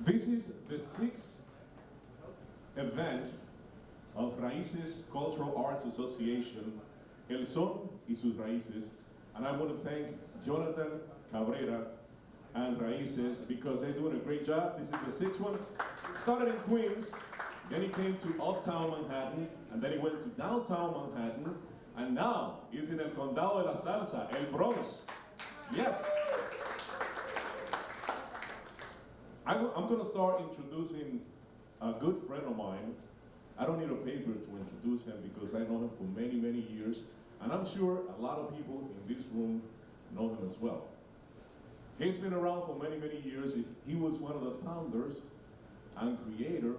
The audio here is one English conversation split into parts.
This is the sixth event of Raíces Cultural Arts Association, Son Y Su Esencia, and I want to thank Jonathan Cabrera and Raíces because they're doing a great job. This is the sixth one. Started in Queens, then he came to Uptown Manhattan, and then he went to downtown Manhattan, and now he's in El Condado de la Salsa, El Bronx. Yes. I'm going to start introducing a good friend of mine. I don't need a paper to introduce him because I know him for many, many years, and I'm sure a lot of people in this room know him as well. He's been around for many, many years. He was one of the founders and creator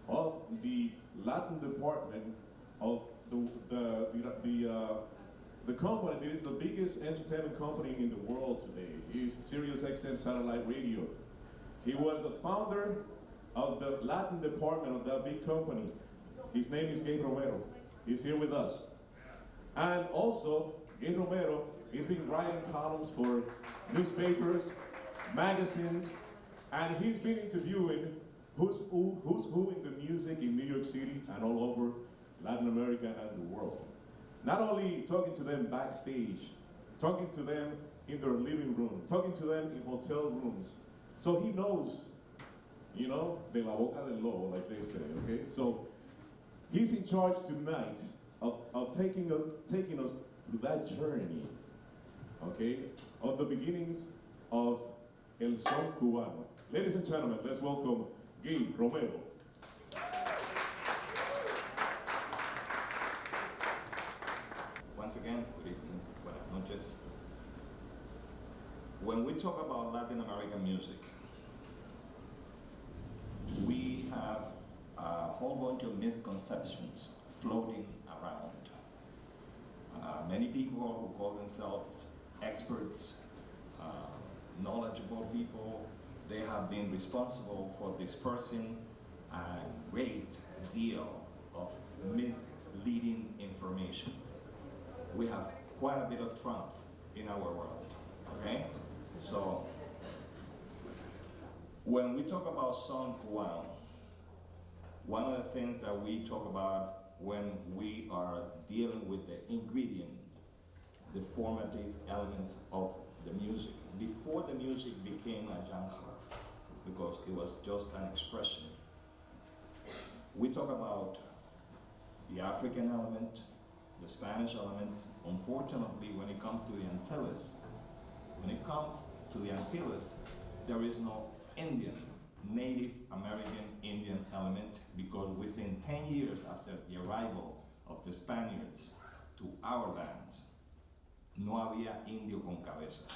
of the Latin department of the company that is the biggest entertainment company in the world today. It's Sirius XM Satellite Radio. He was the founder of the Latin department of that big company. His name is Gay Romero. He's here with us. And also, Gay Romero has been writing columns for newspapers, magazines, and he's been interviewing who's who in the music in New York City and all over Latin America and the world. Not only talking to them backstage, talking to them in their living room, talking to them in hotel rooms. So he knows, de la boca del lobo, like they say, okay? So he's in charge tonight of taking us through that journey, okay, of the beginnings of El Son Cubano. Ladies and gentlemen, let's welcome Gay Romero. Once again, good evening, buenas noches. When we talk about Latin American music, we have a whole bunch of misconceptions floating around. Many people who call themselves experts, knowledgeable people, they have been responsible for dispersing a great deal of misleading information. We have quite a bit of Trumps in our world, okay? So, when we talk about Son Cubano, one of the things that we talk about when we are dealing with the ingredient, the formative elements of the music, before the music became a genre, because it was just an expression, we talk about the African element, the Spanish element. Unfortunately, when it comes to the Antilles, there is no Native American Indian element, because within 10 years after the arrival of the Spaniards to our lands, no había indio con cabeza.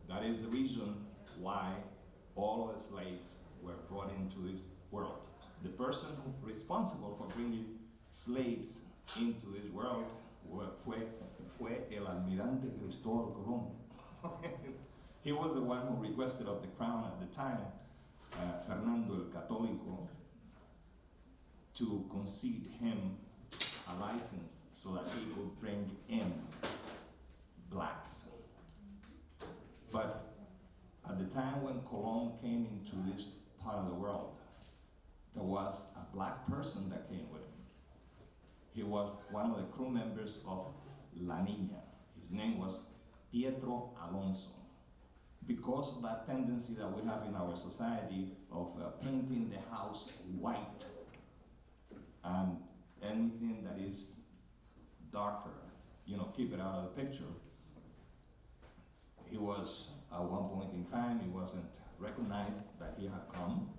That is the reason why all of the slaves were brought into this world. The person responsible for bringing slaves into this world fue el almirante Cristóbal Colón. He was the one who requested of the crown at the time, Fernando el Católico, to concede him a license so that he could bring in blacks. But at the time when Colón came into this part of the world, there was a black person that came with him. He was one of the crew members of La Niña. His name was Pietro Alonso. Because of that tendency that we have in our society of painting the house white, and anything that is darker, keep it out of the picture. He was, at one point in time, he wasn't recognized that he had come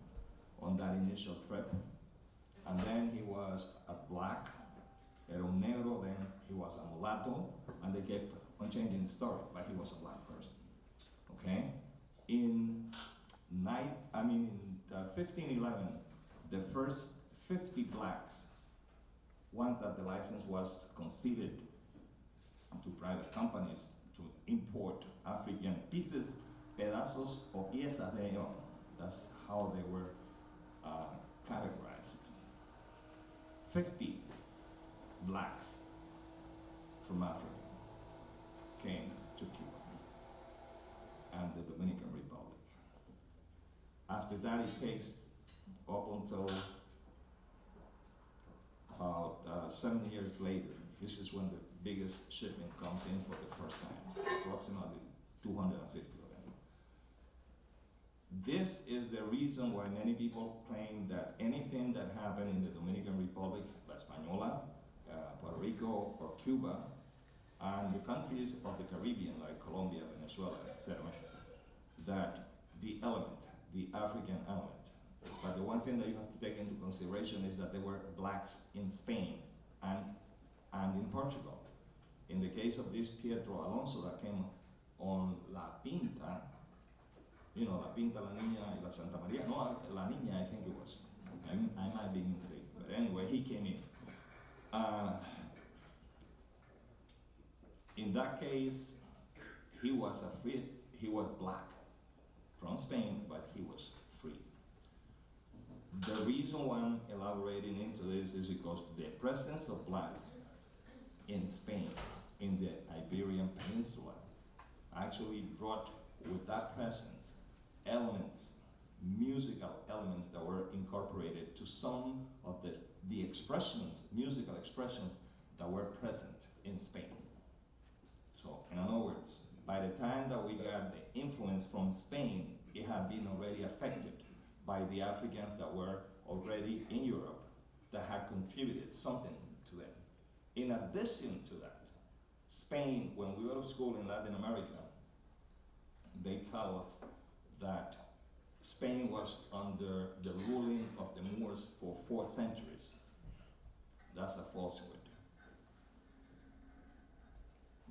on that initial trip. And then he was a black, era un negro, then he was a mulatto, and they kept on changing the story, but he was a black person. Okay? In 1511, the first 50 blacks, once that the license was conceded to private companies to import African pieces, pedazos o piezas de ellos, that's how they were categorized. 50 blacks from Africa came to Cuba and the Dominican Republic. After that, it takes up until about 7 years later. This is when the biggest shipment comes in for the first time, approximately 250 of them. This is the reason why many people claim that anything that happened in the Dominican Republic, La Española, Puerto Rico, or Cuba, and the countries of the Caribbean like Colombia, Venezuela, etc., that the element, the African element, but the one thing that you have to take into consideration is that there were blacks in Spain and in Portugal. In the case of this Pietro Alonso that came on La Pinta, you know, La Pinta, La Niña, y La Santa Maria, no, La Niña I think it was. I might be mistaken, but anyway, he came in. In that case, he was black from Spain, but he was free. The reason why I'm elaborating into this is because the presence of blacks in Spain, in the Iberian Peninsula, actually brought with that presence elements, musical elements that were incorporated to some of the expressions, musical expressions that were present in Spain. So, in other words, by the time that we got the influence from Spain, it had been already affected by the Africans that were already in Europe that had contributed something to them. In addition to that, Spain, when we go to school in Latin America, they tell us that Spain was under the ruling of the Moors for 4 centuries. That's a falsehood.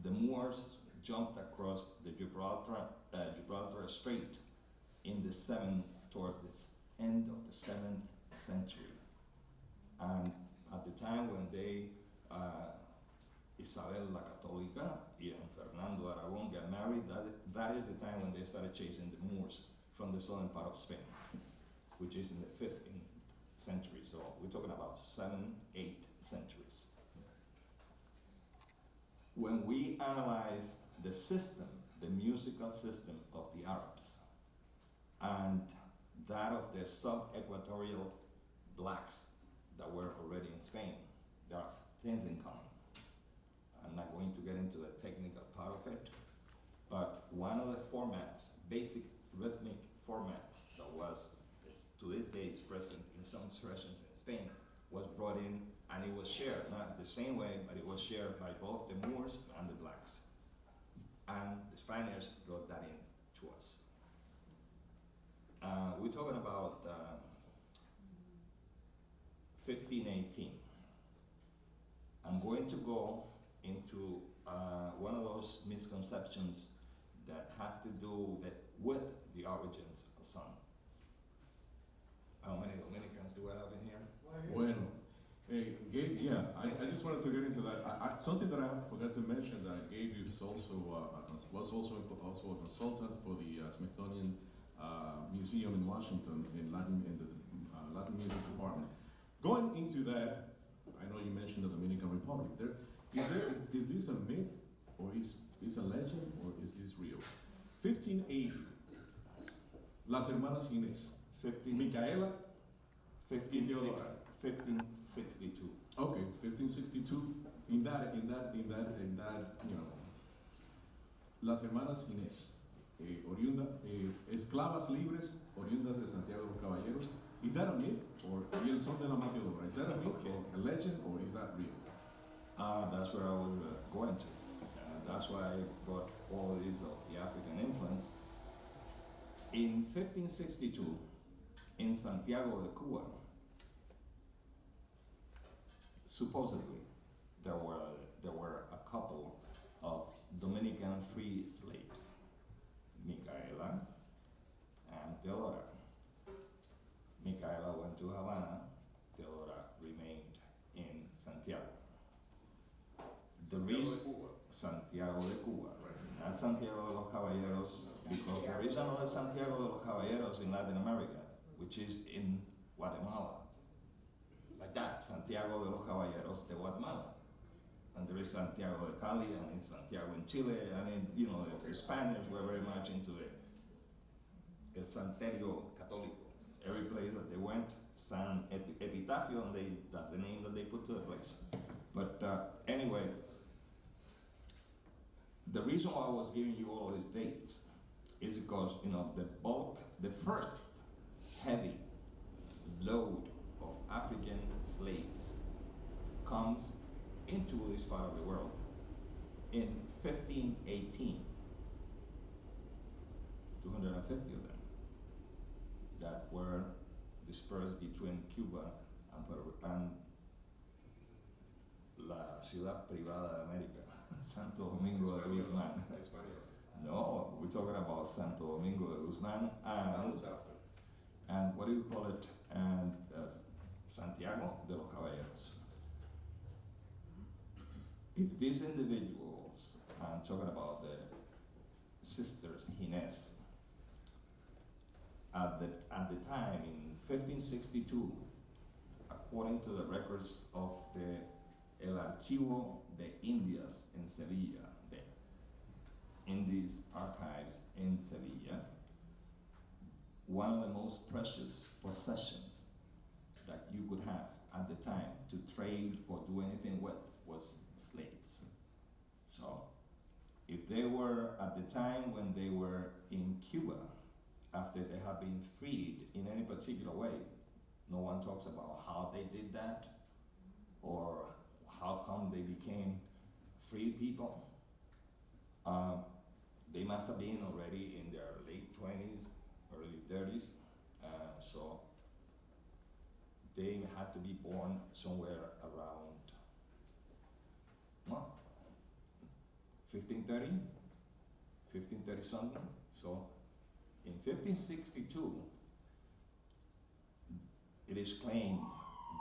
The Moors jumped across the Gibraltar Strait in towards the end of the 7th century. And at the time when they, Isabel la Católica and Fernando Aragon got married, that is the time when they started chasing the Moors from the southern part of Spain, which is in the 15th century. So we're talking about 7, 8 centuries. When we analyze the system, the musical system of the Arabs, and that of the sub-equatorial blacks that were already in Spain, there are things in common. I'm not going to get into the technical part of it, but one of the formats, basic rhythmic formats that was, to this day, is present in some expressions in Spain, was brought in, and it was shared, not the same way, but it was shared by both the Moors and the blacks. And the Spaniards brought that in to us. We're talking about 1518. I'm going to go into one of those misconceptions that have to do with the origins of son. How many Dominicans do I have in here? Bueno, yeah, I just wanted to get into that. Something that I forgot to mention that Gabe was also a consultant for the Smithsonian Museum in Washington in the Latin music department. Going into that, I know you mentioned the Dominican Republic. Is this a myth, or is a legend, or is this real? 1580, Las Hermanas Inés, Micaela, 1562. Okay, 1562. In that, you know, Las Hermanas Inés, esclavas libres, oriundas de Santiago de los Caballeros. Is that a myth, or y el son de la mateadora? Is that a myth, Okay. or a legend, or is that real? That's where I was going to. That's why I brought all these of the African influence. In 1562, in Santiago de Cuba, supposedly there were a couple of Dominican free slaves, Micaela and Teodora. Micaela went to Havana, Teodora remained in Santiago. The reason Santiago de Cuba, not Santiago de los Caballeros, because there is another Santiago de los Caballeros in Latin America, which is in Guatemala. Like that, Santiago de los Caballeros de Guatemala. And there is Santiago de Cali, and it's Santiago in Chile, and the Spaniards were very much into the Santerio Católico. Every place that they went, San Epitafio, and that's the name that they put to the place. But anyway, the reason why I was giving you all of these dates is because, the first heavy load of African slaves comes into this part of the world in 1518. 250 of them that were dispersed between Cuba and la ciudad privada de América, Santo Domingo de Guzman. No, we're talking about Santo Domingo de Guzman and what do you call it? And Santiago de los Caballeros. If these individuals, I'm talking about the sisters Gines, at the time in 1562, according to the records of the El Archivo de Indias in Sevilla, the Indies archives in Sevilla, one of the most precious possessions that you could have at the time to trade or do anything with was slaves. So, if they were at the time when they were in Cuba, after they have been freed in any particular way, no one talks about how they did that or how come they became free people. They must have been already in their late 20s, early 30s, so they had to be born somewhere around 1530 something. So in 1562, it is claimed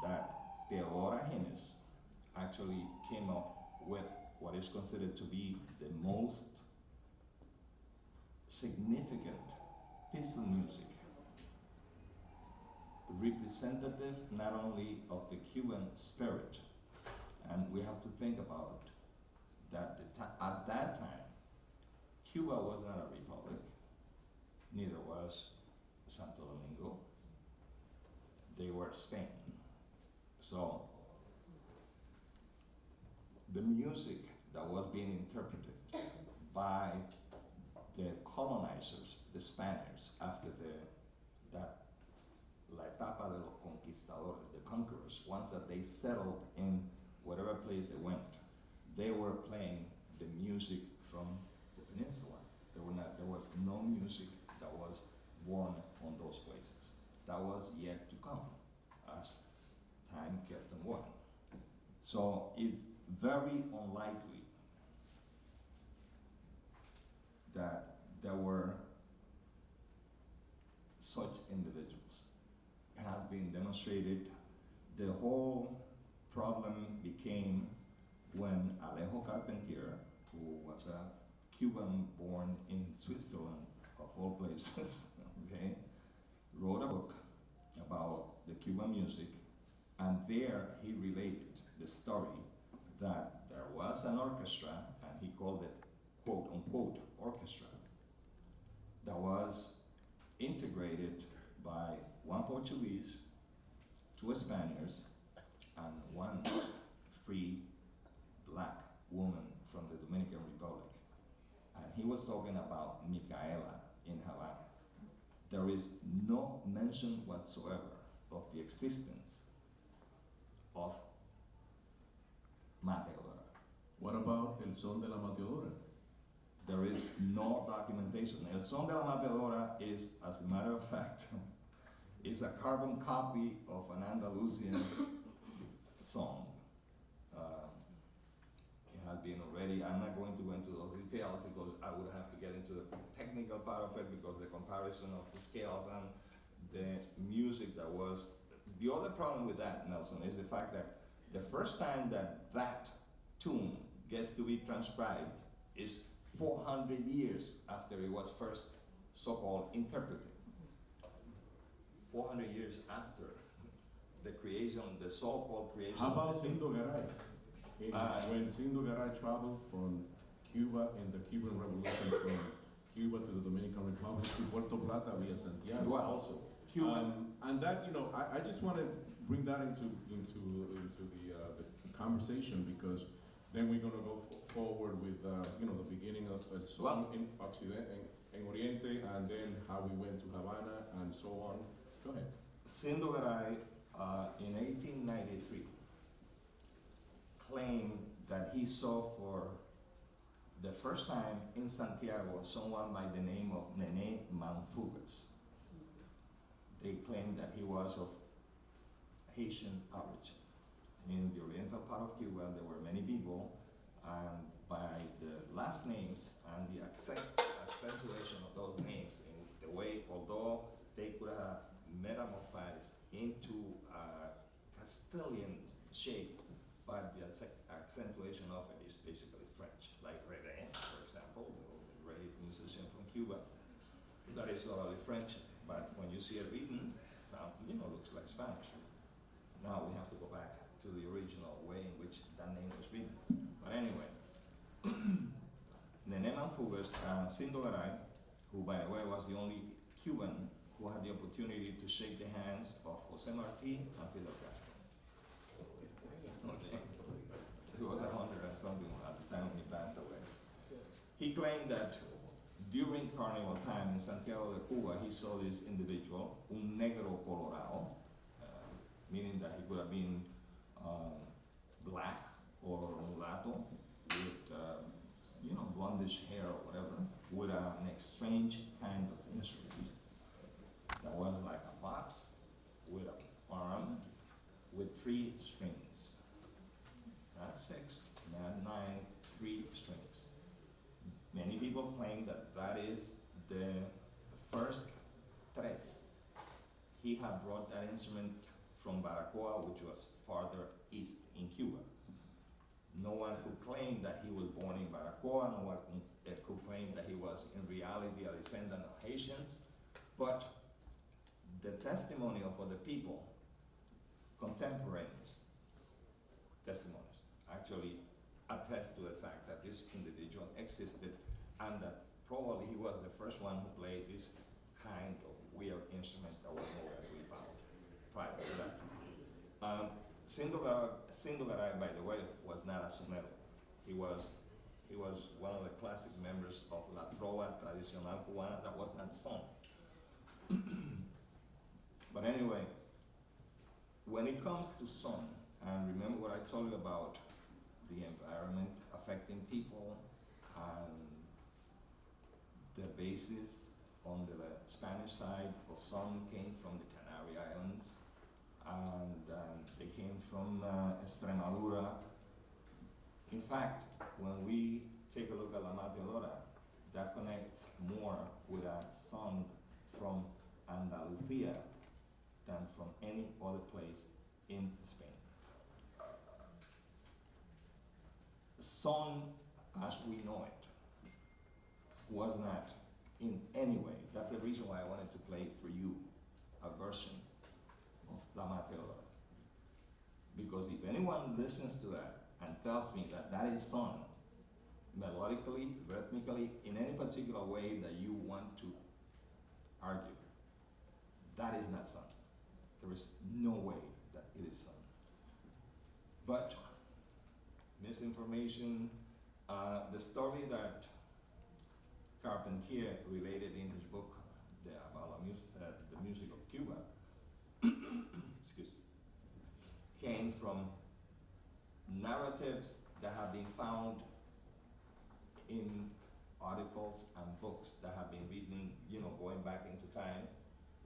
that Theodora Gines actually came up with what is considered to be the most significant piece of music, representative not only of the Cuban spirit, and we have to think about that at that time, Cuba was not a republic, neither was Santo Domingo. They were Spain. So the music that was being interpreted by the colonizers, the Spaniards, after la etapa de los conquistadores, the conquerors, once that they settled in whatever place they went, they were playing the music from the peninsula. There was no music that was born on those places. That was yet to come as time kept on going. So it's very unlikely that there were such individuals. It has been demonstrated. The whole problem became when Alejo Carpentier, who was a Cuban born in Switzerland, of all places, okay, wrote a book about the Cuban music, and there he related the story that there was an orchestra, and he called it quote unquote orchestra, that was integrated by one Portuguese, two Spaniards, and one free black woman from the Dominican Republic. And he was talking about Micaela in Havana. There is no mention whatsoever of the existence of Mateodora. What about El Son de la Mateodora? There is no documentation. El Son de la Mateodora is, as a matter of fact, is a carbon copy of an Andalusian song. It has been already, I'm not going to go into those details because I would have to get into the technical part of it because the comparison of the scales and the music that was. The other problem with that, Nelson, is the fact that the first time that tune gets to be transcribed is 400 years after it was first so-called interpreted. 400 years after the creation, the so-called creation. How about Sindo Garay? When Sindo Garay traveled from Cuba in the Cuban Revolution from Cuba to the Dominican Republic to Puerto Plata via Santiago Well, also. Cuban. And that, you know, I just want to bring that into the conversation, because then we're going to go forward with, you know, the beginning of El Son in Occidente, in Oriente, and then how we went to Havana and so on. Go ahead. Sindo Garay, in 1893, claimed that he saw for the first time in Santiago someone by the name of Nene Manfugas. They claimed that he was of Haitian origin. In the oriental part of Cuba, there were many people, and by the last names and the accentuation of those names, in the way, although they could have metamorphosed into a Castilian shape, but the accentuation of it is basically French, like Rene, for example, the great musician from Cuba. That is totally French, but when you see it written, sound, you know, looks like Spanish. Now we have to go back to the original way in which that name was written. But anyway, Nene Manfugas, Sindo Garay, who by the way was the only Cuban who had the opportunity to shake the hands of Jose Marti and Fidel Castro. Okay. He was 100 and something at the time he passed away. He claimed that during carnival time in Santiago de Cuba, he saw this individual, un negro colorado, meaning that he could have been black or mulatto with, you know, blondish hair or whatever, with an strange kind of instrument that was like a box with an arm with 3 strings. Not 6, not 9, 3 strings. Many people claim that that is the first tres. He had brought that instrument from Baracoa, which was farther east in Cuba. No one could claim that he was born in Baracoa, no one could claim that he was in reality a descendant of Haitians, but the testimony of other people, contemporaneous testimonies, actually attest to the fact that this individual existed and that probably he was the first one who played this kind of weird instrument that was nowhere to be found prior to that. Sindo Garay, by the way, was not a sonero. He was one of the classic members of La Trova Tradicional Cubana that was not sung. But anyway, when it comes to son, and remember what I told you about the environment affecting people, and the basis on the Spanish side of son came from the Canary Islands, and they came from Extremadura. In fact, when we take a look at La Mateadora, that connects more with a song from Andalusia than from any other place in Spain. Son, as we know it, was not in any way. That's the reason why I wanted to play for you a version of La Mateadora. Because if anyone listens to that and tells me that that is son, melodically, rhythmically, in any particular way that you want to argue, that is not son. There is no way that it is son. But misinformation, the story that Carpentier related in his book about the music of Cuba excuse me, came from narratives that have been found in articles and books that have been written, you know, going back into time,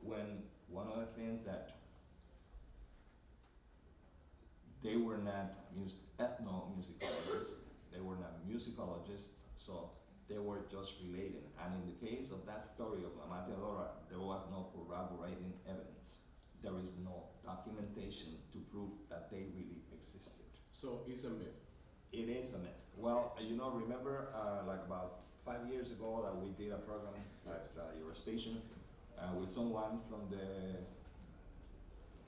when one of the things that they were not ethnomusicologists, they were not musicologists, so they were just relating. And in the case of that story of La Mateadora, there was no corroborating evidence. There is no documentation to prove that they really existed. So it's a myth. It is a myth. Well, you know, remember like about 5 years ago that we did a program at your station with someone from the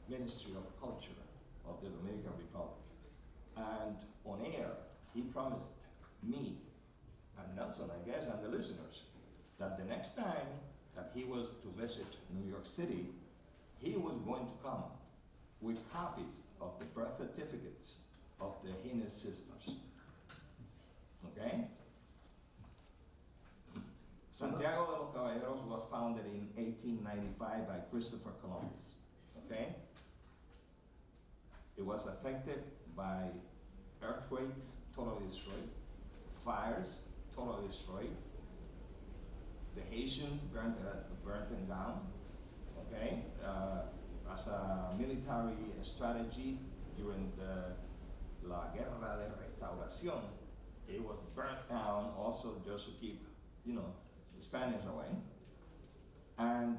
Ministry of Culture of the Dominican Republic. And on air, he promised me and Nelson, I guess, and the listeners, that the next time that he was to visit New York City, he was going to come with copies of the birth certificates of the Hines sisters. Okay? Santiago de los Caballeros was founded in 1895 by Christopher Columbus. Okay? It was affected by earthquakes, totally destroyed, fires, totally destroyed. The Haitians burnt it down. Okay? As a military strategy during la Guerra de Restauración, it was burnt down also just to keep, the Spaniards away. And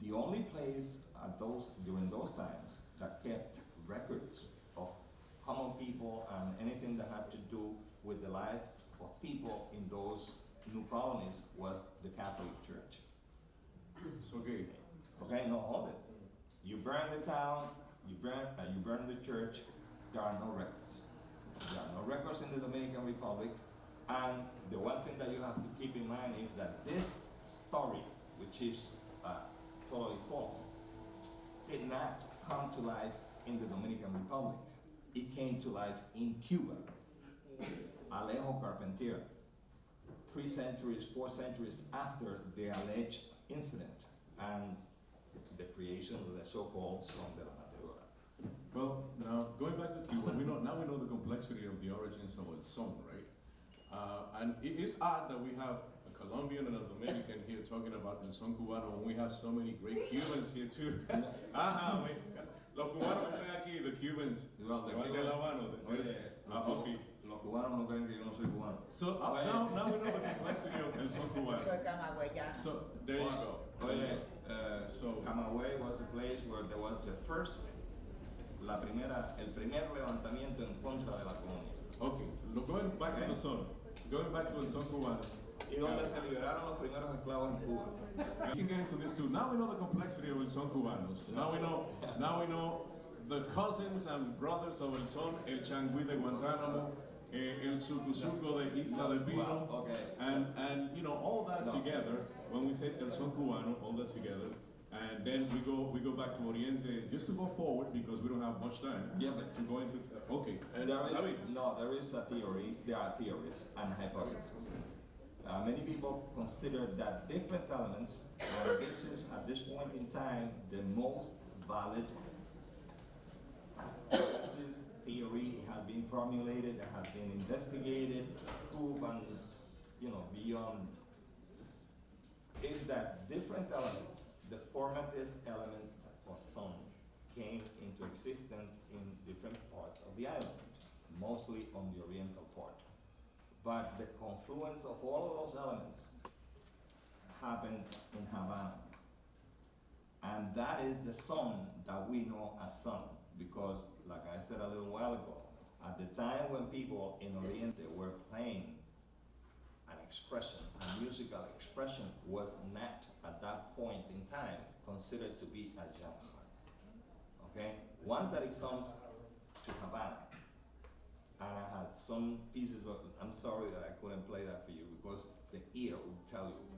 the only place during those times that kept records of common people and anything that had to do with the lives of people in those new colonies was the Catholic Church. So gay. Okay, no, hold it. You burn the town, you burn the church, there are no records. There are no records in the Dominican Republic, and the one thing that you have to keep in mind is that this story, which is totally false, did not come to life in the Dominican Republic. It came to life in Cuba. Alejo Carpentier, 3 centuries, 4 centuries after the alleged incident and the creation of the so-called Son de la Matadora. Well, now going back to Cuba, we know the complexity of the origins of El Son, right? And it is odd that we have a Colombian and a Dominican here talking about El Son Cubano, and we have so many great Cubans here too. Los cubanos que están aquí, the Cubans. Well, the de La Habana. Okay. Los cubanos no creen que yo no soy cubano. So now we know the complexity of El Son Cubano. So there you go. So Camagüey was a place where there was el primer levantamiento en contra de la colonia. Okay, going back to the Son. Going back to El Son Cubano. Y donde se liberaron los primeros esclavos en Cuba. We can get into this too. Now we know the complexity of El Son Cubanos. Now we know the cousins and brothers of El Son, El Changui de Guantánamo, El Sucusuco de Isla del Pino, and all that together. When we say El Son Cubano, all that together, and then we go back to Oriente just to go forward because we don't have much time. Yeah, but to go into okay. And there is a theory. There are theories and hypotheses. Many people consider that different elements, this is at this point in time the most valid hypothesis, theory. It has been formulated, it has been investigated, proven, beyond. Is that different elements, the formative elements of Son, came into existence in different parts of the island, mostly on the oriental part. But the confluence of all of those elements happened in Havana. And that is the Son that we know as Son, because, like I said a little while ago, at the time when people in Oriente were playing an expression, a musical expression, was not at that point in time considered to be a genre. Okay? Once that it comes to Havana, and I had some pieces of, I'm sorry that I couldn't play that for you because the ear would tell you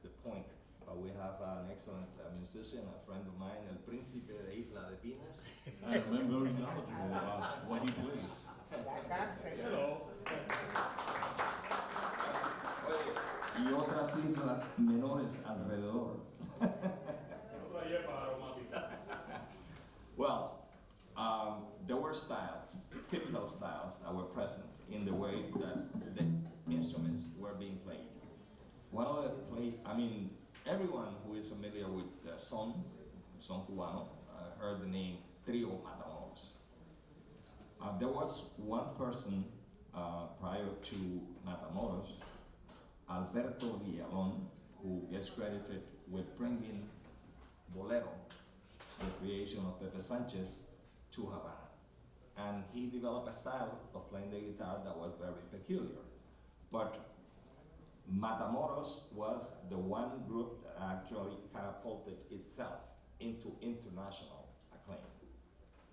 the point. But we have an excellent musician, a friend of mine, El Príncipe de Isla de Pinos. I am very knowledgeable about what he plays. Hello. Y otras islas menores alrededor. Well, there were styles, typical styles that were present in the way that the instruments were being played. One of the everyone who is familiar with Son Cubano, heard the name Trio Matamoros. There was one person prior to Matamoros, Alberto Villalón, who gets credited with bringing Bolero, the creation of Pepe Sanchez, to Havana. And he developed a style of playing the guitar that was very peculiar. But Matamoros was the one group that actually catapulted itself into international acclaim.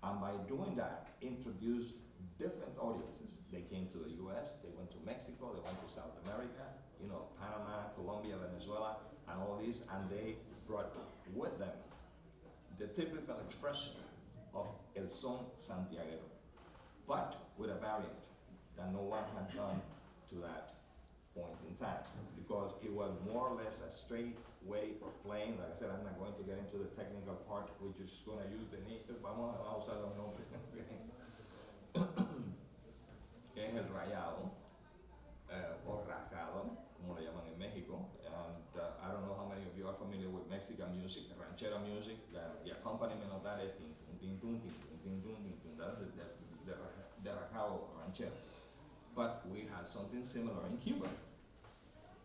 And by doing that, introduced different audiences. They came to the US, they went to Mexico, they went to South America, Panama, Colombia. Colombia, Venezuela, and all these, and they brought with them the typical expression of El Son Santiaguero, but with a variant that no one had done to that point in time, because it was more or less a straight way of playing. Like I said, I'm not going to get into the technical part. We're just going to use the name. Vamos a usar los nombres. Que es el rayado, o rajado, como le llaman en México. And I don't know how many of you are familiar with Mexican music, ranchera music. The accompaniment of that is tin, tin, tin, tin, tin, tin, tin, tin. That's the rajado ranchero. But we had something similar in Cuba.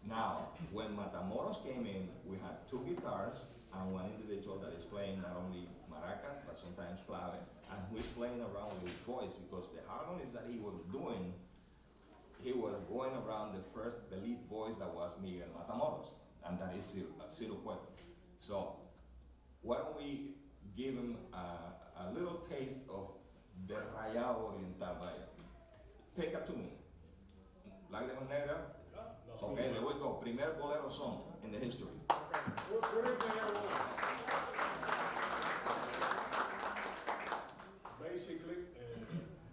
Now, when Matamoros came in, we had two guitars and one individual that is playing not only maraca, but sometimes clave, and who is playing around with his voice, because the harmonies that he was doing, he was going around the lead voice that was Miguel Matamoros, and that is Ciro Cueto. So, why don't we give him a little taste of the Rayado Oriental Maya. Pick a tune. Lágrimas Negras. Okay, there we go. Primer bolero song in the history. Basically,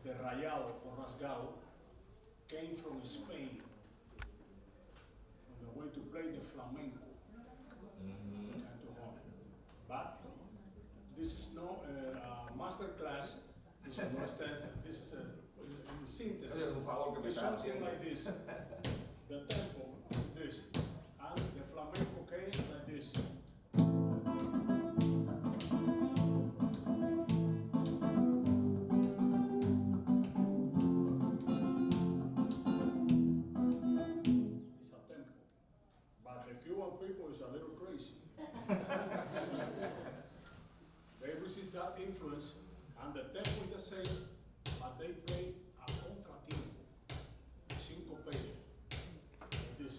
the rayado or rasgado came from Spain, from the way to play the flamenco and to home. But this is no master class. This is no extensive. This is a synthesis. It's something like this. The tempo, this, and the flamenco came like this. It's a tempo, but the Cuban people is a little crazy. They resist that influence, and the tempo is the same, but they play a contratiempo, syncopated. This.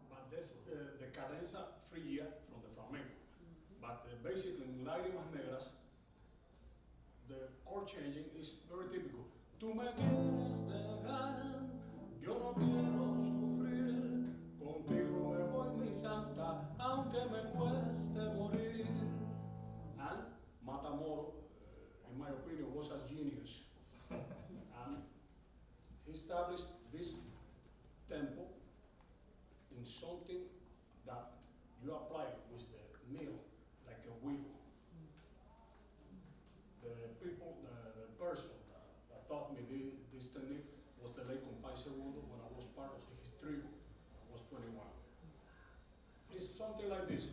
But this is the cadenza fria from the flamenco. But basically in Lágrimas Negras, the chord changing is very typical. Tú me quieres dejar, yo no quiero sufrir. Contigo me voy, mi santa, aunque me cueste morir. And Matamoros, in my opinion, was a genius. And he established this tempo in something that you apply with the nail, like a wheel. The people, the person that taught me this technique was the late Compadre Segundo when I was part of his trio. Was 21. It's something like this.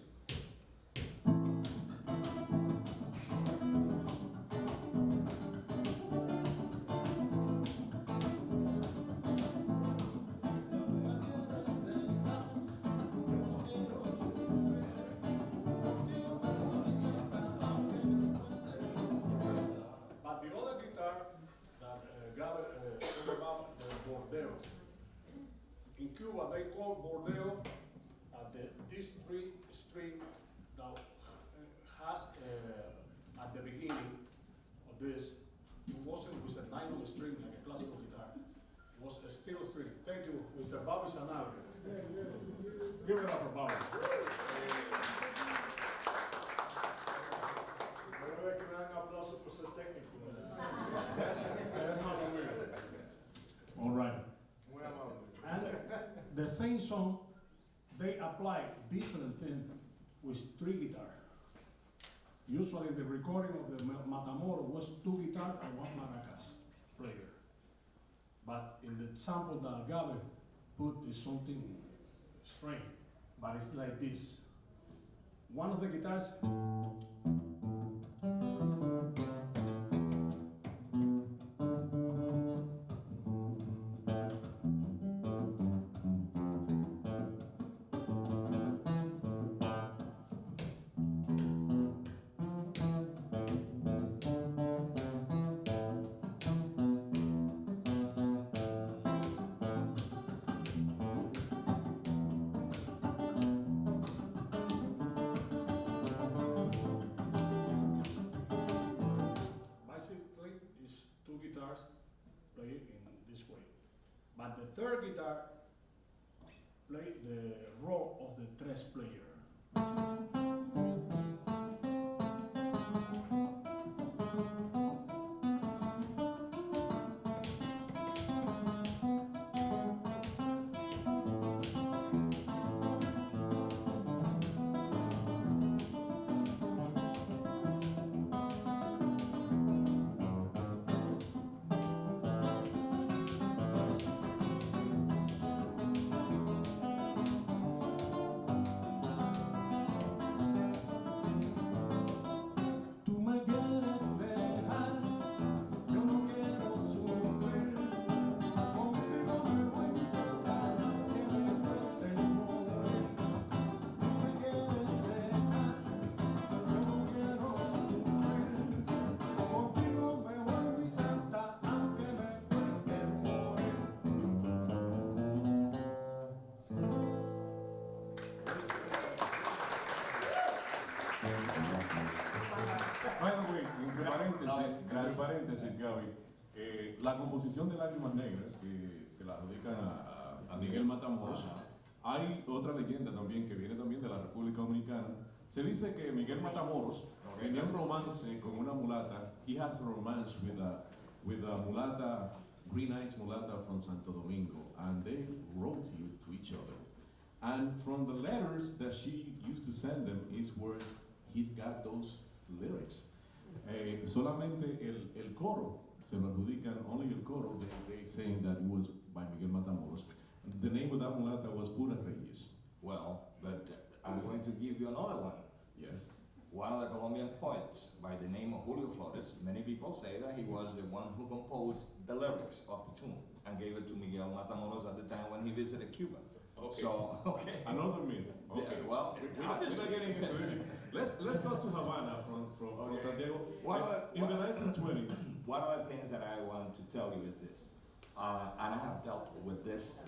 But the other guitar that Gabriel about the bordeo. In Cuba, they call bordeo this string that has at the beginning of this, it wasn't with a nylon string like a classical guitar. It was a steel string. Thank you, Mr. Bobby Sanabria. Give it up for Bobby. All right. And the same song, they apply different things with three guitars. Usually the recording of the Matamoros was two guitars and one maracas player. But in the sample that Gabe put is something strange, but it's like this. One of the guitars play it in this way. But the third guitar play the role of the tres player. By the way, entre paréntesis, Gaby, la composición de Lágrimas Negras, que se la adjudican a Miguel Matamoros, hay otra leyenda también que viene también de la República Dominicana. Se dice que Miguel Matamoros tenía un romance con una mulata. He has a romance with a mulata, green eyes mulata from Santo Domingo, and they wrote to each other. And from the letters that she used to send them is where he's got those lyrics. Solamente el coro se lo adjudican, only el coro, they saying that it was by Miguel Matamoros. The name of that mulata was Pura Reyes. Well, but I'm going to give you another one. Yes. One of the Colombian poets by the name of Julio Flores, many people say that he was the one who composed the lyrics of the tune and gave it to Miguel Matamoros at the time when he visited Cuba. Okay. So, okay. Another myth. Okay. Well, I'm just getting into it. Let's go to Havana from Santiago. In the 1920s. One of the things that I want to tell you is this, and I have dealt with this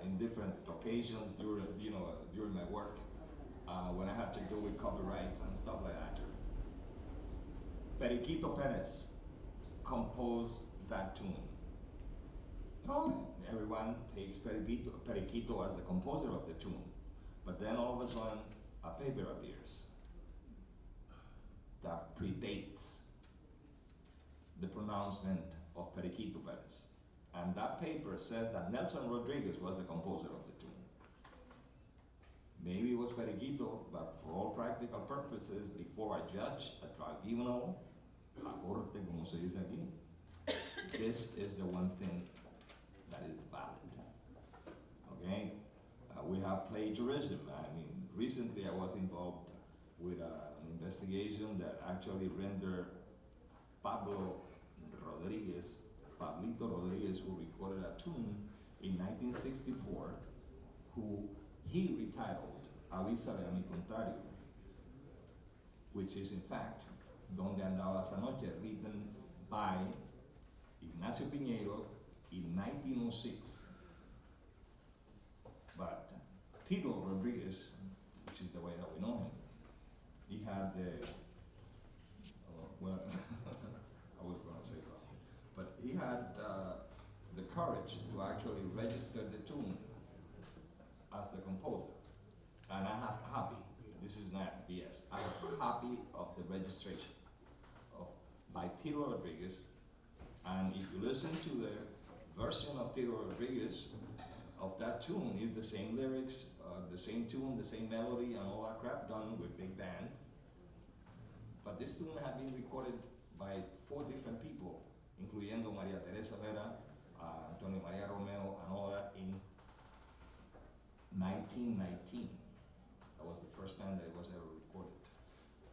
in different occasions during my work when I had to do with copyrights and stuff like that. Periquito Perez composed that tune. Everyone takes Periquito as the composer of the tune, but then all of a sudden a paper appears that predates the pronouncement of Periquito Perez. And that paper says that Nelson Rodriguez was the composer of the tune. Maybe it was Periquito, but for all practical purposes, before a judge, a tribunal, la corte, como se dice aquí, this is the one thing that is valid. Okay? We have plagiarism. I mean, recently I was involved with an investigation that actually rendered Pablito Rodriguez, who recorded a tune in 1964, who he retitled Avísale a mi contrario, which is in fact Donde andaba esa noche, written by Ignacio Piñeiro in 1906. But Tito Rodriguez, which is the way that we know him, he had the, well, I was going to say that, but he had the courage to actually register the tune as the composer. And I have copy, this is not BS, I have a copy of the registration by Tito Rodriguez. And if you listen to the version of Tito Rodriguez of that tune, is the same lyrics, the same tune, the same melody, and all that crap done with big band. But this tune had been recorded by 4 different people, incluyendo María Teresa Vera, Antonio María Romeo, and all that in 1919. That was the first time that it was ever recorded.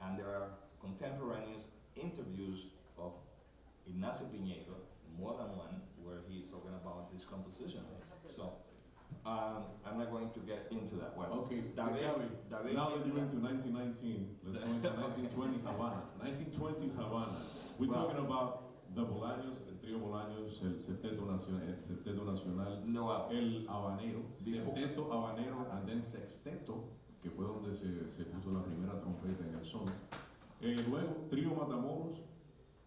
And there are contemporaneous interviews of Ignacio Piñeiro, more than one, where he's talking about this composition. So, I'm not going to get into that. Well, Okay, David, now that you're into 1919, let's go into 1920 Havana. 1920s Havana. We're talking about the Bolaños, el trío Bolaños, el Septeto Nacional, no, el Habanero, Septeto Habanero, and then Sexteto, que fue donde se puso la primera trompeta en el son. Luego, trío Matamoros,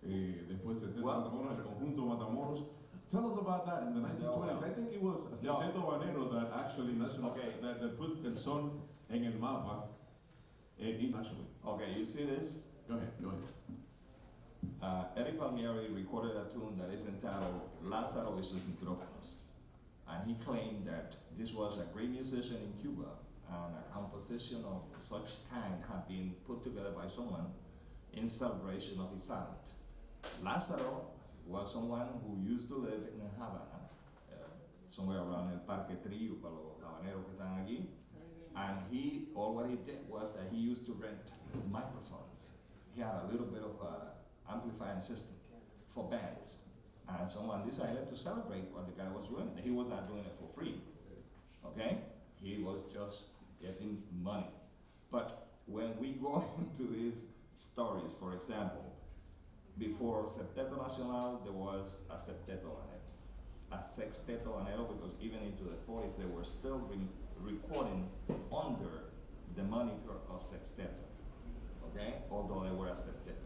después Septeto Matamoros, el conjunto Matamoros, Tell us about that in the 1920s. well. I think it was Septeto Banero that actually that put El Son en el mapa internationally. Okay, you see this? Go ahead, go ahead. Eddie Palmieri recorded a tune that is entitled Lázaro y sus micrófonos. And he claimed that this was a great musician in Cuba, and a composition of such kind had been put together by someone in celebration of his talent. Lázaro was someone who used to live in Havana, somewhere around El Parque Trillo, para los habaneros que están aquí. And all what he did was that he used to rent microphones. He had a little bit of a amplifying system for bands. And someone decided to celebrate what the guy was doing. He was not doing it for free, okay? He was just getting money. But when we go into these stories, for example, before Septeto Nacional, there was a Septeto Banero, a Sexteto Banero, because even into the 40s, they were still recording under the moniker of Sexteto, okay? Although they were a Septeto.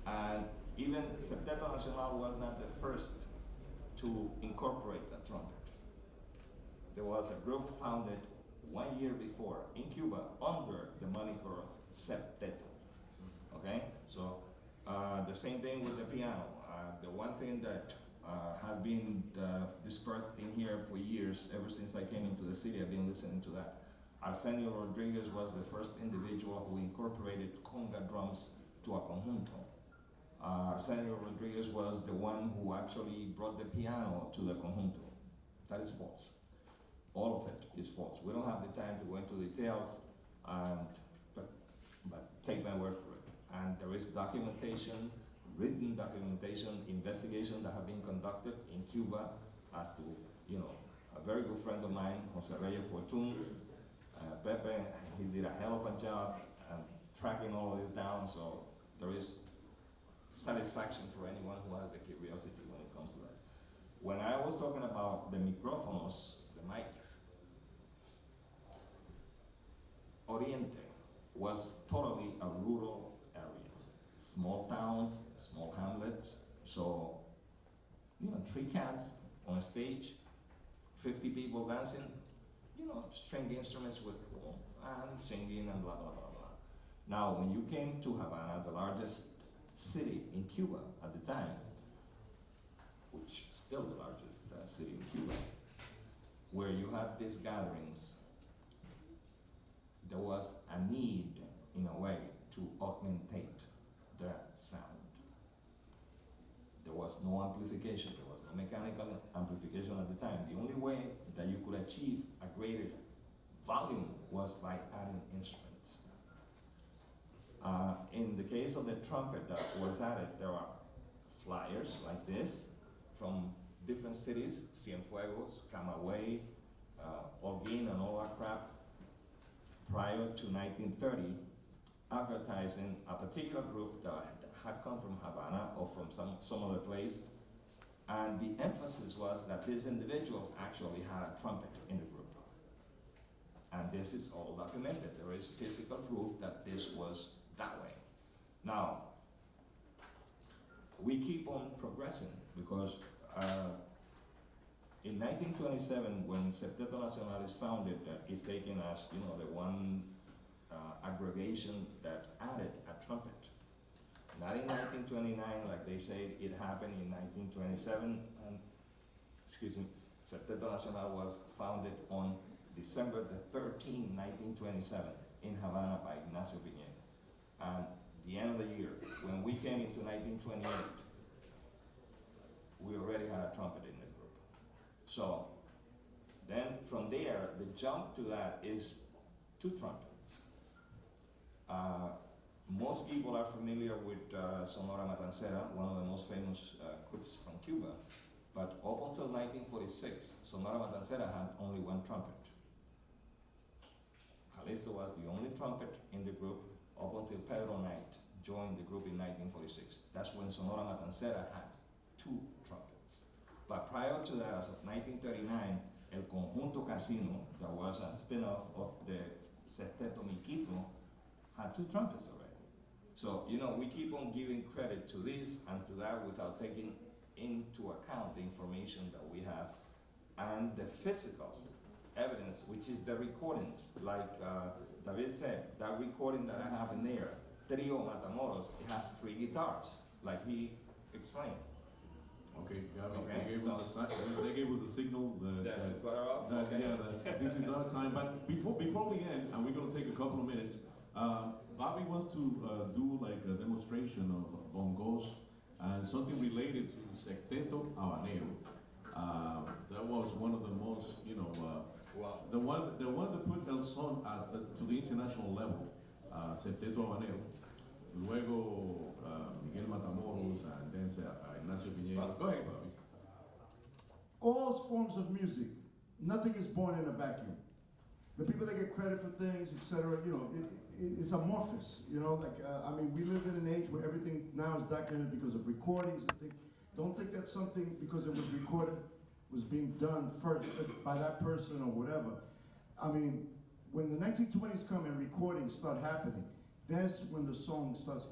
And even Septeto Nacional was not the first to incorporate a trumpet. There was a group founded 1 year before in Cuba under the moniker of Septeto, okay? So the same thing with the piano. The one thing that has been dispersed in here for years, ever since I came into the city, I've been listening to that. Arsenio Rodriguez was the first individual who incorporated conga drums to a conjunto. Arsenio Rodriguez was the one who actually brought the piano to the conjunto. That is false. All of it is false. We don't have the time to go into details, but take my word for it. And there is documentation, written documentation, investigations that have been conducted in Cuba as to, a very good friend of mine, Jose Reyes Fortun, Pepe, he did a hell of a job tracking all of this down, so there is satisfaction for anyone who has the curiosity when it comes to that. When I was talking about the micrófonos, the mics, Oriente was totally a rural area. Small towns, small hamlets, so, 3 cats on a stage, 50 people dancing, string instruments was cool, and singing and blah, blah, blah, blah. Now, when you came to Havana, the largest city in Cuba at the time, which is still the largest city in Cuba, where you had these gatherings, there was a need, in a way, to augmentate the sound. There was no amplification, there was no mechanical amplification at the time. The only way that you could achieve a greater volume was by adding instruments. In the case of the trumpet that was added, there are flyers like this from different cities, Cienfuegos, Camagüey, Holguín, and all that crap, prior to 1930, advertising a particular group that had come from Havana or from some other place, and the emphasis was that these individuals actually had a trumpet in the group. And this is all documented. There is physical proof that this was that way. Now, we keep on progressing because in 1927, when Septeto Nacional is founded, it's taken as the one aggregation that added a trumpet. Not in 1929, like they say, it happened in 1927. And, Septeto Nacional was founded on December the 13th, 1927, in Havana by Ignacio Piñera. And the end of the year, when we came into 1928, we already had a trumpet in the group. So then from there, the jump to that is 2 trumpets. Most people are familiar with Sonora Matancera, one of the most famous groups from Cuba. But up until 1946, Sonora Matancera had only 1 trumpet. Calixto was the only trumpet in the group up until Pedro Knight joined the group in 1946. That's when Sonora Matancera had 2 trumpets. But prior to that, as of 1939, El Conjunto Casino, that was a spin-off of the Sexteto Miquito, had 2 trumpets already. So, we keep on giving credit to this and to that without taking into account the information that we have and the physical evidence, which is the recordings. Like David said, that recording that I have in there, Trio Matamoros, it has 3 guitars, like he explained. Okay, Gabby, Okay, they gave us a signal that, cut her off? that Okay. yeah, that this is our time. But before we end, and we're going to take a couple of minutes, Bobby wants to do like a demonstration of bongos and something related to Sexteto Habanero. That was one of the most, Wow. the one that put El Son to the international level, Sexteto Habanero. Luego Miguel Matamoros and then Ignacio Piñero. Go ahead, Bobby. All forms of music, nothing is born in a vacuum. The people that get credit for things, etc., it's amorphous. We live in an age where everything now is documented because of recordings and things. Don't think that something, because it was recorded, was being done first by that person or whatever. I mean, when the 1920s come and recordings start happening, that's when the song starts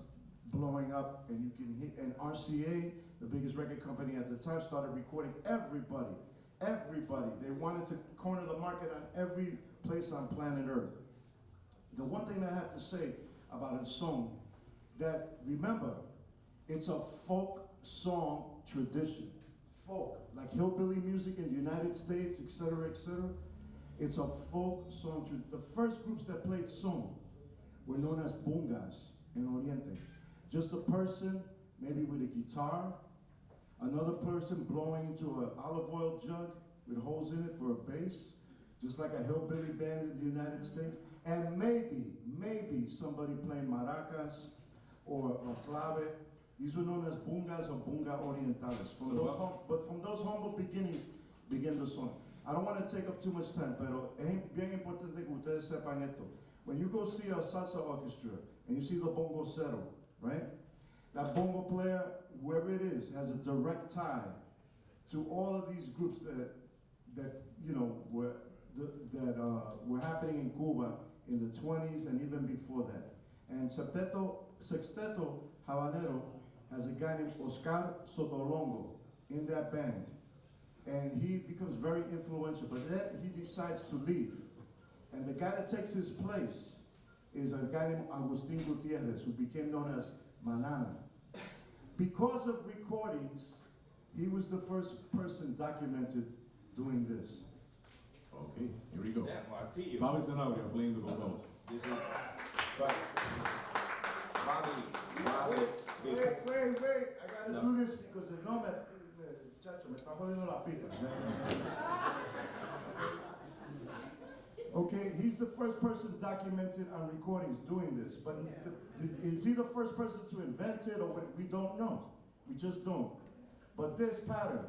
blowing up, and you can hear, and RCA, the biggest record company at the time, started recording everybody. They wanted to corner the market on every place on planet Earth. The one thing I have to say about a song, that remember, it's a folk song tradition. Folk, like hillbilly music in the United States, etc., etc. It's a folk song. The first groups that played son were known as bungas in Oriente. Just a person, maybe with a guitar, another person blowing into an olive oil jug with holes in it for a bass, just like a hillbilly band in the United States, and maybe somebody playing maracas or clave. These were known as bungas or bunga orientales. But from those humble beginnings began the song. I don't want to take up too much time, pero es bien importante que ustedes sepan esto. When you go see a salsa orchestra and you see the bongocero, right? That bongo player, whoever it is, has a direct tie to all of these groups that were happening in Cuba in the 20s and even before that. And Sexteto Habanero has a guy named Oscar Sotolongo in that band. And he becomes very influential, but then he decides to leave. And the guy that takes his place is a guy named Agustin Gutierrez, who became known as Manana. Because of recordings, he was the first person documented doing this. Okay, here we go. Yeah, Martillo. Bobby Sanabria playing the bongos. This is right. Bobby. Wait. I gotta do this because if no, chacho, me está jodiendo la pita. Okay, he's the first person documented on recordings doing this. But is he the first person to invent it or what? We don't know. We just don't. But this pattern.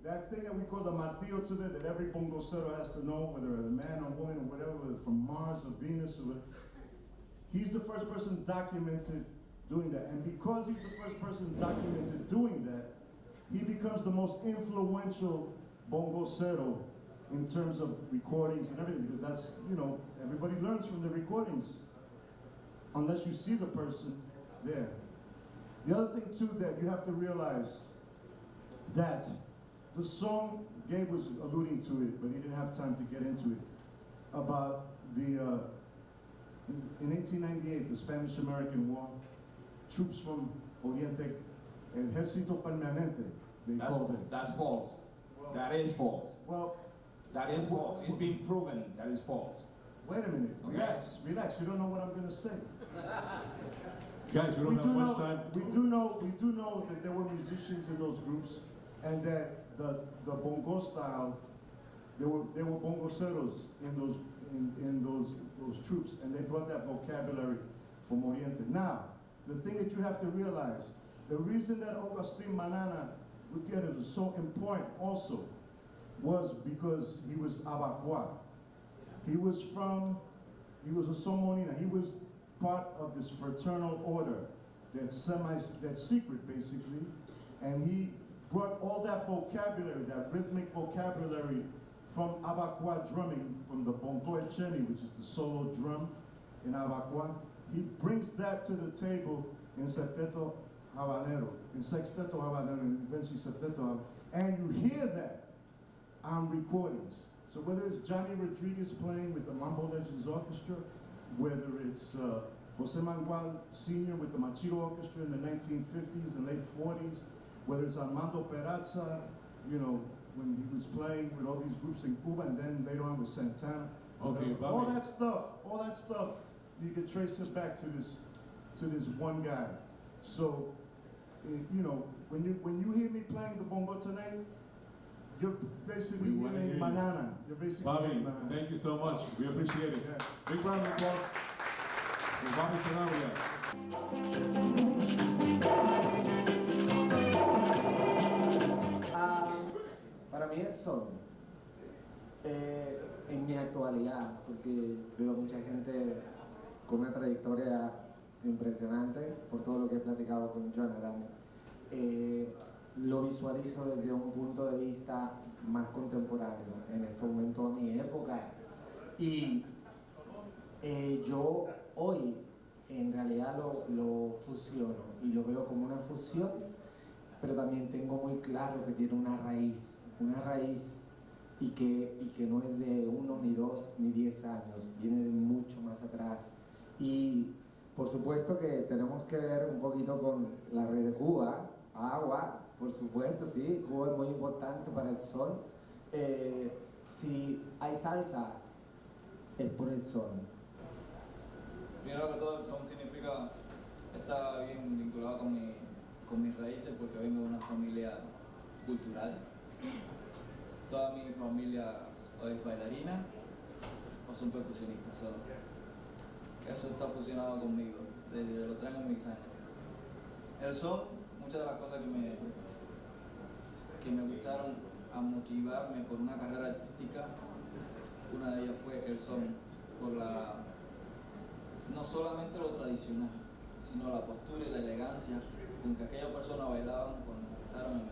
That thing that we call the martillo today, that every bongocero has to know, whether a man or woman or whatever, whether from Mars or Venus or whatever. He's the first person documented doing that. And because he's the first person documented doing that, he becomes the most influential bongocero in terms of recordings and everything, because that's, everybody learns from the recordings, unless you see the person there. The other thing too that you have to realize, that the song, Gabe was alluding to it, but he didn't have time to get into it, about the, in 1898, the Spanish-American War, troops from Oriente, El Ejército Permanente, they called it. That's false. Well, that is false. Well, That is false. It's been proven that is false. wait a minute, Okay. relax, you don't know what I'm gonna say. Guys, we don't have much time. We do know that there were musicians in those groups, and that the bongo style, there were bongoceros in those troops, and they brought that vocabulary from Oriente. Now, the thing that you have to realize, the reason that Agustin Manana Gutierrez was so important also was because he was Abacua. He was a Somonina. He was part of this fraternal order that's secret basically, and he brought all that vocabulary, that rhythmic vocabulary from Abacua drumming, from the bongo echeni, which is the solo drum in Abacua. He brings that to the table in Septeto Habanero, in Sexteto Habanero, in Vinci Septeto, and you hear that on recordings. So whether it's Johnny Rodriguez playing with the Mambo Legends Orchestra, whether it's Jose Mangual Sr. with the Machito Orchestra in the 1950s and late 40s, whether it's Armando Peraza, you know, when he was playing with all these groups in Cuba, and then later on with Santana. Okay, all that stuff, you can trace it back to this one guy. So, you know, when you hear me playing the bongo tonight, you're basically hearing Manana. You're basically Bobby, hearing Manana. thank you so much. We appreciate it. Yeah. Big round of applause for Bobby Sanabria. Para mí el son, en mi actualidad, porque veo mucha gente con una trayectoria impresionante por todo lo que he platicado con Jonathan, lo visualizo desde un punto de vista más contemporáneo, en este momento a mi época. Y yo hoy en realidad lo fusiono y lo veo como una fusión, pero también tengo muy claro que tiene una raíz y que no es de 1 ni 2 ni 10 años, viene de mucho más atrás. Y por supuesto que tenemos que ver un poquito con la red de Cuba, agua, por supuesto, sí, Cuba es muy importante para el sol. Si hay salsa, es por el son. Primero que todo, el son significa, está bien vinculado con mis raíces porque vengo de una familia cultural. Toda mi familia o es bailarina o son percusionistas. Eso está fusionado conmigo, desde lo traigo en mis años. El son, muchas de las cosas que me gustaron a motivarme por una carrera artística, una de ellas fue el son, por no solamente lo tradicional, sino la postura y la elegancia con que aquellas personas bailaban cuando empezaron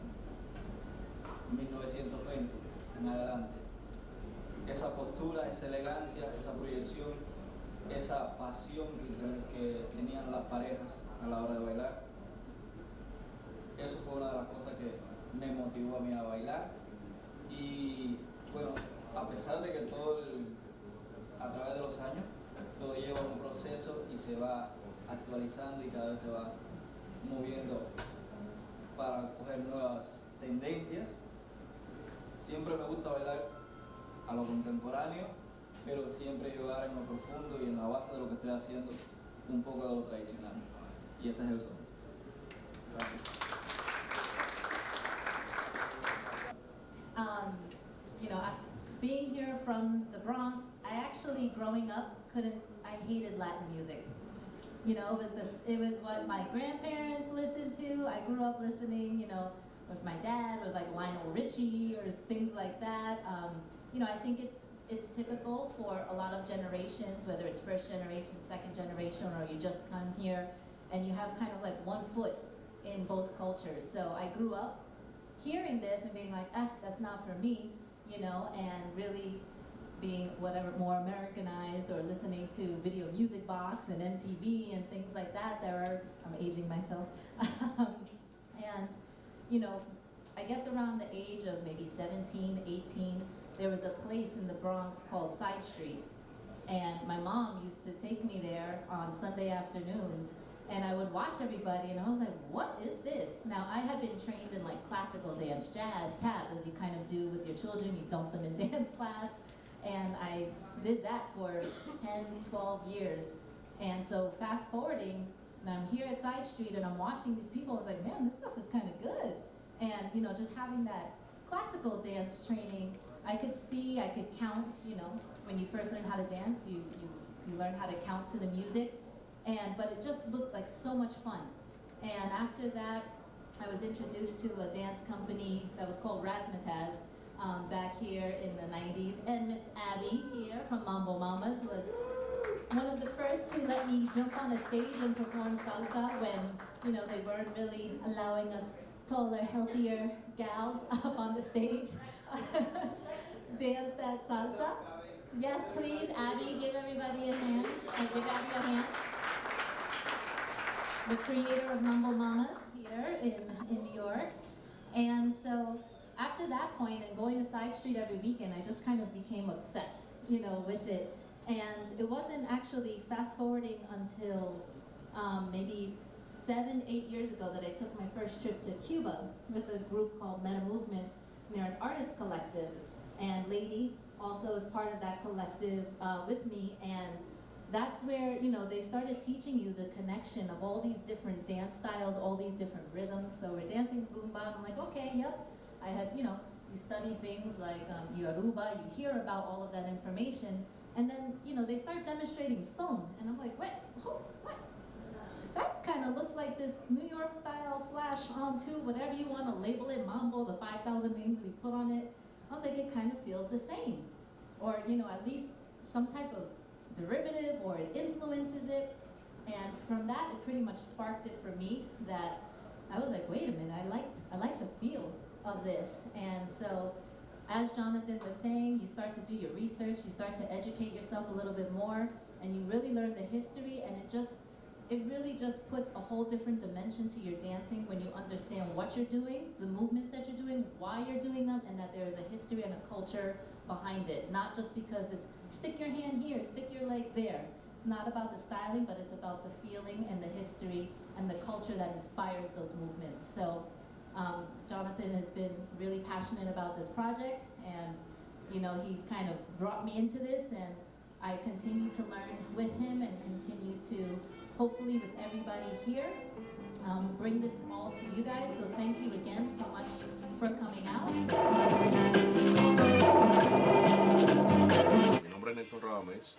en 1920 en adelante. Esa postura, esa elegancia, esa proyección, esa pasión que tenían las parejas a la hora de bailar, eso fue una de las cosas que me motivó a mí a bailar. Y bueno, a pesar de que a través de los años, todo lleva un proceso y se va actualizando y cada vez se va moviendo para coger nuevas tendencias. Siempre me gusta bailar a lo contemporáneo, pero siempre llevar en lo profundo y en la base de lo que estoy haciendo un poco de lo tradicional. Y ese es el son. Gracias. You know, being here from the Bronx, I actually, growing up, I hated Latin music. You know, it was what my grandparents listened to. I grew up listening, you know, with my dad, it was like Lionel Richie or things like that. You know, I think it's typical for a lot of generations, whether it's first generation, second generation, or you just come here and you have kind of like one foot in both cultures. So I grew up hearing this and being like, that's not for me, you know, and really being whatever more Americanized or listening to Video Music Box and MTV and things like that. I'm aging myself. And, you know, I guess around the age of maybe 17, 18, there was a place in the Bronx called Side Street. And my mom used to take me there on Sunday afternoons, and I would watch everybody, and I was like, what is this? Now, I had been trained in like classical dance, jazz, tap, as you kind of do with your children, you dump them in dance class. And I did that for 10, 12 years. And so fast forwarding, and I'm here at Side Street and I'm watching these people, I was like, man, this stuff is kind of good. And, you know, just having that classical dance training, I could see, I could count, you know, when you first learn how to dance, you learn how to count to the music. But it just looked like so much fun. And after that, I was introduced to a dance company that was called Razzmatazz back here in the 90s. And Miss Abby here from Mambo Mamas was one of the first to let me jump on a stage and perform salsa when, you know, they weren't really allowing us taller, healthier gals up on the stage. dance that salsa? Yes, please. Abby, give everybody a hand. Give Abby a hand. The creator of Mumble Mamas here in New York. And so after that point and going to Side Street every weekend, I just kind of became obsessed, with it. And it wasn't actually fast forwarding until maybe 7, 8 years ago that I took my first trip to Cuba with a group called Meta Movements. They're an artist collective, and Lady also is part of that collective with me, and that's where, they started teaching you the connection of all these different dance styles, all these different rhythms. So we're dancing rumba, and I'm like, okay, yep. I had, you study things like Yoruba, you hear about all of that information, and then, they start demonstrating son, and I'm like, what? That kind of looks like this New York style /on2, whatever you want to label it, mambo, the 5,000 names we put on it. I was like, it kind of feels the same. Or, at least some type of derivative, or it influences it. And from that, it pretty much sparked it for me that I was like, wait a minute, I like the feel of this. And so, as Jonathan was saying, you start to do your research, you start to educate yourself a little bit more, and you really learn the history, and it really just puts a whole different dimension to your dancing when you understand what you're doing, the movements that you're doing, why you're doing them, and that there is a history and a culture behind it. Not just because it's stick your hand here, stick your leg there. It's not about the styling, but it's about the feeling and the history and the culture that inspires those movements. So Jonathan has been really passionate about this project, and he's kind of brought me into this, and I continue to learn with him and continue to, hopefully with everybody here, bring this all to you guys. So thank you again so much for coming out. Mi nombre es Nelson Radamés,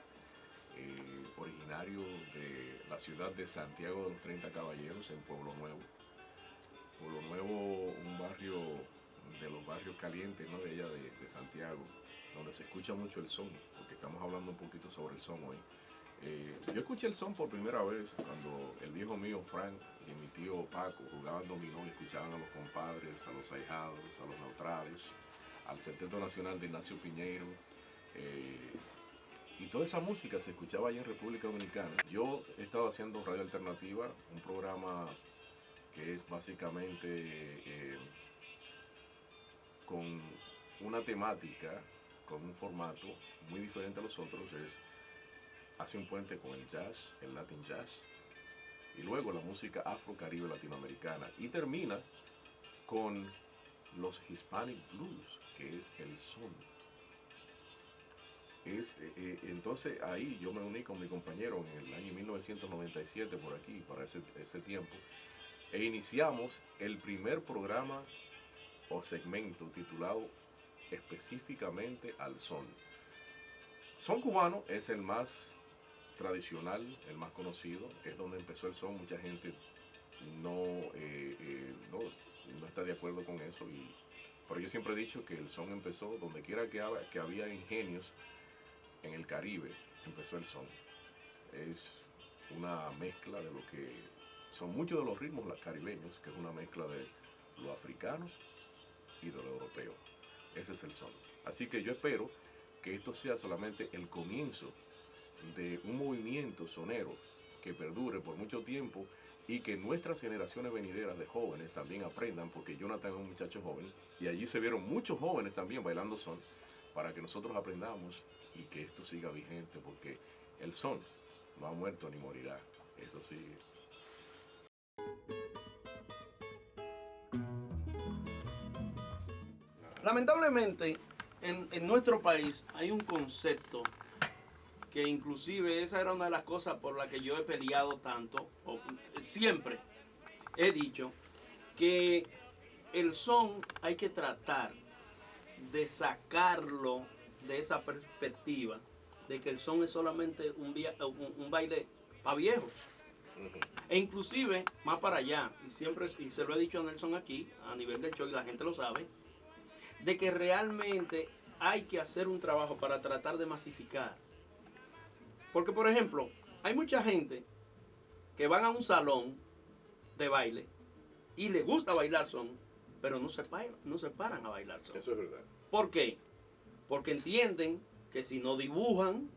originario de la ciudad de Santiago de los 30 Caballeros, en Pueblo Nuevo. Pueblo Nuevo, un barrio de los barrios calientes, ¿no?, de allá de Santiago, donde se escucha mucho el son, porque estamos hablando un poquito sobre el son hoy. Yo escuché el son por primera vez cuando el viejo mío Frank y mi tío Paco jugaban dominó y escuchaban a los compadres, a los ahijados, a los neutrales, al Septeto Nacional de Ignacio Piñeiro, y toda esa música se escuchaba allá en República Dominicana. Yo he estado haciendo Radio Alternativa, un programa que es básicamente con una temática, con un formato muy diferente a los otros. Hace un puente con el jazz, el Latin jazz, y luego la música afro-caribe latinoamericana, y termina con los Hispanic Blues, que es el son. Entonces ahí yo me uní con mi compañero en el año 1997 por aquí, para ese tiempo, e iniciamos el primer programa o segmento titulado específicamente al son. Son cubano es el más tradicional, el más conocido, es donde empezó el son. Mucha gente no está de acuerdo con eso, pero yo siempre he dicho que el son empezó donde quiera que había ingenios en el Caribe, empezó el son. Es una mezcla de lo que son muchos de los ritmos caribeños, que es una mezcla de lo africano y de lo europeo. Ese es el son. Así que yo espero que esto sea solamente el comienzo de un movimiento sonero que perdure por mucho tiempo, y que nuestras generaciones venideras de jóvenes también aprendan, porque Jonathan es un muchacho joven y allí se vieron muchos jóvenes también bailando son, para que nosotros aprendamos y que esto siga vigente, porque el son no ha muerto ni morirá, eso sigue. Lamentablemente, en nuestro país hay un concepto que inclusive esa era una de las cosas por las que yo he peleado tanto, siempre he dicho que el son hay que tratar de sacarlo de esa perspectiva de que el son es solamente un baile para viejos. E inclusive más para allá, y se lo he dicho a Nelson aquí, a nivel del show, y la gente lo sabe, de que realmente hay que hacer un trabajo para tratar de masificar. Porque, por ejemplo, hay mucha gente que van a un salón de baile y le gusta bailar son, pero no se paran a bailar son. Eso es verdad. ¿Por qué? porque entienden que si no dibujan,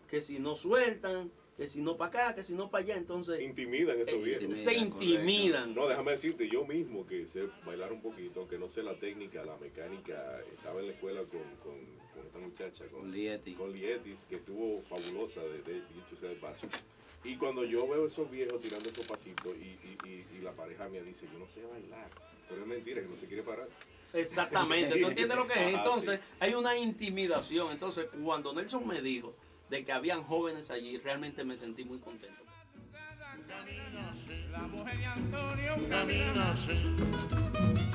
que si no sueltan, que si no para acá, que si no para allá, entonces Intimidan esos viejos. se intimidan. No, déjame decirte, yo mismo que sé bailar un poquito, aunque no sé la técnica, la mecánica, estaba en la escuela con esta muchacha, con Lietis, que estuvo fabulosa, dicho sea de paso. Y cuando yo veo esos viejos tirando esos pasitos y la pareja mía dice, yo no sé bailar, pero es mentira, que no se quiere parar. Exactamente, Sí. ¿tú entiendes lo que es? Ajá, Entonces, sí. hay una intimidación. Entonces, cuando Nelson me dijo de que habían jóvenes allí, realmente me sentí muy contento. Camina así, la mujer de Antonio camina así.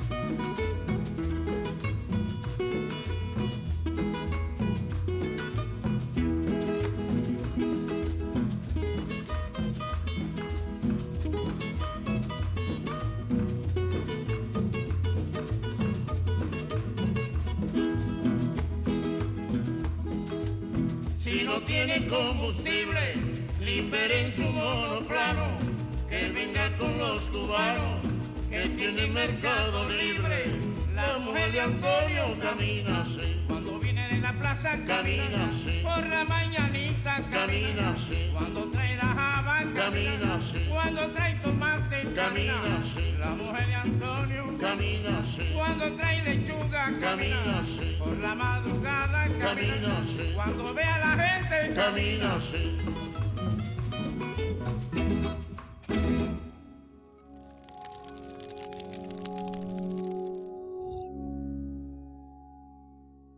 Si no tiene combustible, liberen su monoplano, que venga con los cubanos, que tienen mercado libre. La mujer de Antonio camina así, cuando viene de la plaza camina así, por la mañanita camina así, cuando trae la java camina así, cuando trae tomate camina así. La mujer de Antonio camina así, cuando trae lechuga camina así, por la madrugada camina así, cuando ve a la gente camina así.